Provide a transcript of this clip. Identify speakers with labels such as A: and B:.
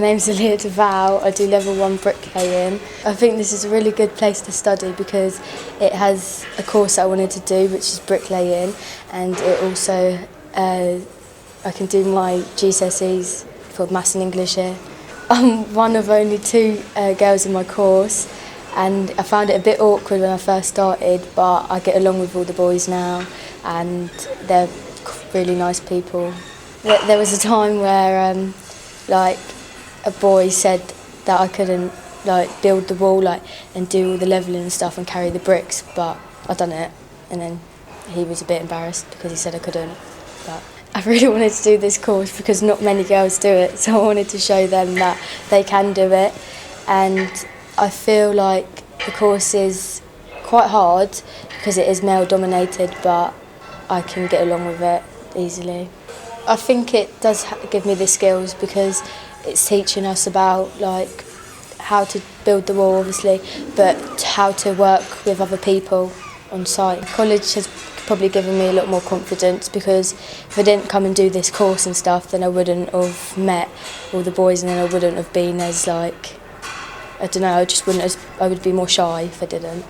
A: name's Aaliyah Duval. I do level 1 bricklaying. I think this is a really good place to study because it has a course that I wanted to do, which is bricklaying, and it also I can do my GCSEs for Maths and English here. I'm one of only 2 girls in my course, and I found it a bit awkward when I first started, but I get along with all the boys now, and they're really nice people. There was a time where like a boy said that I couldn't build the wall and do all the levelling and stuff and carry the bricks, but I done it, and then he was a bit embarrassed because he said I couldn't. But I really wanted to do this course because not many girls do it, so I wanted to show them that they can do it. And I feel like the course is quite hard because it is male dominated, but I can get along with it easily. I think it does give me the skills because it's teaching us about how to build the wall, obviously, but how to work with other people on site. College has probably given me a lot more confidence because if I didn't come and do this course and stuff, then I wouldn't have met all the boys, and then I wouldn't have been as I don't know, I would be more shy if I didn't.